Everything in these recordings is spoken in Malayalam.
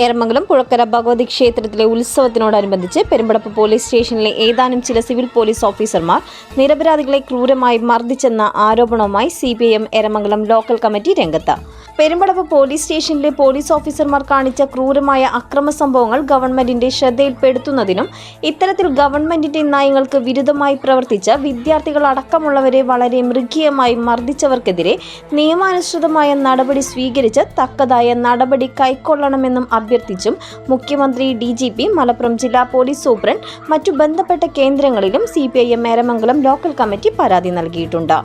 എരമംഗലം പുഴക്കര ഭഗവതി ക്ഷേത്രത്തിലെ ഉത്സവത്തിനോടനുബന്ധിച്ച് പെരുമ്പടപ്പ് പോലീസ് സ്റ്റേഷനിലെ ഏതാനും ചില സിവിൽ പോലീസ് ഓഫീസർമാർ നിരപരാധികളെ ക്രൂരമായി മർദ്ദിച്ചെന്ന ആരോപണവുമായി CPIM എരമംഗലം ലോക്കൽ കമ്മിറ്റി രംഗത്ത്. പെരുമ്പടപ്പ് പോലീസ് സ്റ്റേഷനിലെ പോലീസ് ഓഫീസർമാർ കാണിച്ച ക്രൂരമായ അക്രമ സംഭവങ്ങൾ ഗവൺമെന്റിന്റെ ശ്രദ്ധയിൽപ്പെടുത്തുന്നതിനും ഇത്തരത്തിൽ ഗവൺമെന്റിന്റെ നയങ്ങൾക്ക് വിരുദ്ധമായി പ്രവർത്തിച്ച വിദ്യാർത്ഥികൾ അടക്കമുള്ളവരെ വളരെ മൃഗീയമായി മർദ്ദിച്ചവർക്കെതിരെ നിയമാനുസൃതമായ നടപടി സ്വീകരിച്ച് തക്കതായ നടപടി കൈക്കൊള്ളണമെന്നും അഭ്യർത്ഥിച്ചും മുഖ്യമന്ത്രി, DGP, മലപ്പുറം ജില്ലാ പോലീസ് സൂപ്രണ്ട്, മറ്റു ബന്ധപ്പെട്ട കേന്ദ്രങ്ങളിലും CPIM എരമംഗലം ലോക്കൽ കമ്മിറ്റി പരാതി നൽകിയിട്ടുണ്ട്.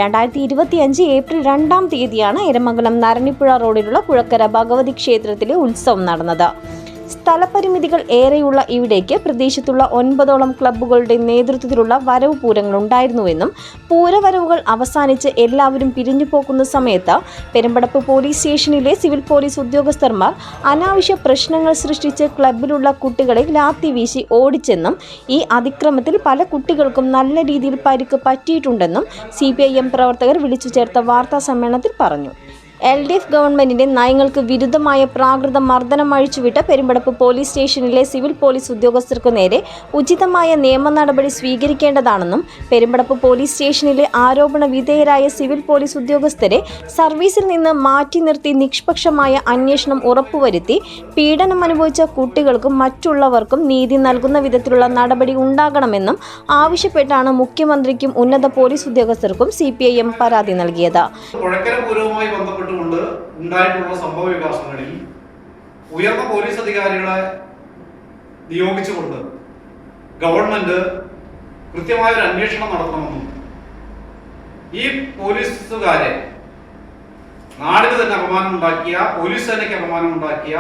2025 ഏപ്രിൽ 2-ാം തീയതിയാണ് എരമംഗലം നാരണിപ്പുഴ റോഡിലുള്ള പുഴക്കര ഭഗവതി ക്ഷേത്രത്തിലെ ഉത്സവം നടന്നത്. സ്ഥലപരിമിതികൾ ഏറെയുള്ള ഇവിടേക്ക് പ്രദേശത്തുള്ള 9ഓളം ക്ലബ്ബുകളുടെ നേതൃത്വത്തിലുള്ള വരവ് പൂരങ്ങൾ ഉണ്ടായിരുന്നുവെന്നും പൂരവരവുകൾ അവസാനിച്ച് എല്ലാവരും പിരിഞ്ഞു പോകുന്ന സമയത്ത് പെരുമ്പടപ്പ് പോലീസ് സ്റ്റേഷനിലെ സിവിൽ പോലീസ് ഉദ്യോഗസ്ഥന്മാർ അനാവശ്യ പ്രശ്നങ്ങൾ സൃഷ്ടിച്ച് ക്ലബ്ബിലുള്ള കുട്ടികളെ ലാത്തി വീശി ഓടിച്ചെന്നും ഈ അതിക്രമത്തിൽ പല കുട്ടികൾക്കും നല്ല രീതിയിൽ പരിക്ക് പറ്റിയിട്ടുണ്ടെന്നും CPIM പ്രവർത്തകർ വിളിച്ചു ചേർത്ത വാർത്താ സമ്മേളനത്തിൽ പറഞ്ഞു. LDF ഗവൺമെന്റിന്റെ നയങ്ങൾക്ക് വിരുദ്ധമായ പ്രാകൃത മർദ്ദനം അഴിച്ചുവിട്ട പെരുമ്പടപ്പ് പോലീസ് സ്റ്റേഷനിലെ സിവിൽ പോലീസ് ഉദ്യോഗസ്ഥർക്കു നേരെ ഉചിതമായ നിയമ നടപടി സ്വീകരിക്കേണ്ടതാണെന്നും പെരുമ്പടപ്പ് പോലീസ് സ്റ്റേഷനിലെ ആരോപണ വിധേയരായ സിവിൽ പോലീസ് ഉദ്യോഗസ്ഥരെ സർവീസിൽ നിന്ന് മാറ്റി നിർത്തി നിഷ്പക്ഷമായ അന്വേഷണം ഉറപ്പുവരുത്തി പീഡനം അനുഭവിച്ച കുട്ടികൾക്കും മറ്റുള്ളവർക്കും നീതി നൽകുന്ന വിധത്തിലുള്ള നടപടി ഉണ്ടാകണമെന്നും ആവശ്യപ്പെട്ടാണ് മുഖ്യമന്ത്രിക്കും ഉന്നത പോലീസ് ഉദ്യോഗസ്ഥർക്കും CPIM പരാതി നൽകിയത്. ഉണ്ടായിട്ടുള്ള സംഭവ വികാസങ്ങളിൽ ഉയർന്ന പോലീസ് അധികാരികളെ നിയോഗിച്ചുകൊണ്ട് ഗവൺമെന്റ് കൃത്യമായ ഒരു അന്വേഷണം നടത്തണമെന്നും ഈ പോലീസുകാരെ നാടിന് തന്നെ അപമാനം ഉണ്ടാക്കിയ, പോലീസ് സേനയ്ക്ക് അപമാനം ഉണ്ടാക്കിയ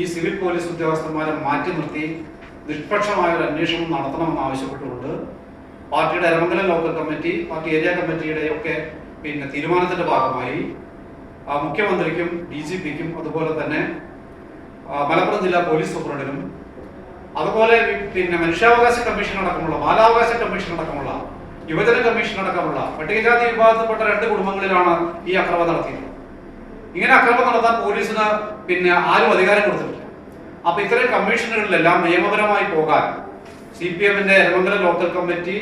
ഈ സിവിൽ പോലീസ് ഉദ്യോഗസ്ഥന്മാരെ മാറ്റി നിർത്തി നിഷ്പക്ഷമായ ഒരു അന്വേഷണം നടത്തണമെന്ന് ആവശ്യപ്പെട്ടുകൊണ്ട് പാർട്ടിയുടെ Eramangalam local committee, party area കമ്മിറ്റിയുടെ ഒക്കെ തീരുമാനത്തിന്റെ ഭാഗമായി മുഖ്യമന്ത്രിക്കും DGPക്കും അതുപോലെ തന്നെ മലപ്പുറം ജില്ലാ പോലീസ് സൂപ്രണ്ടിനും അതുപോലെ മനുഷ്യാവകാശ കമ്മീഷൻ അടക്കമുള്ള, ബാലാവകാശ കമ്മീഷൻ അടക്കമുള്ള, യുവജന കമ്മീഷൻ അടക്കമുള്ള പട്ടികജാതി വിഭാഗത്തിൽപ്പെട്ട 2 കുടുംബങ്ങളിലാണ് ഈ അക്രമം നടത്തിയത്. ഇങ്ങനെ അക്രമം നടത്താൻ പോലീസിന് ആരും അധികാരം കൊടുത്തിട്ടില്ല. അപ്പൊ ഇത്തരം കമ്മീഷനുകളിലെല്ലാം നിയമപരമായി പോകാൻ CPIMന്റെ എരമംഗലം ലോക്കൽ കമ്മിറ്റി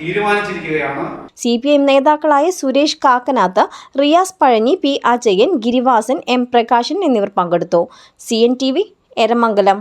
തീരുമാനിച്ചിരിക്കുകയാണ്. CPIM നേതാക്കളായ സുരേഷ് കാക്കനാത്ത്, റിയാസ് പഴഞ്ഞി, P. അജയൻ, ഗിരിവാസൻ, M. പ്രകാശൻ എന്നിവർ പങ്കെടുത്തു. CNTV എരമംഗലം.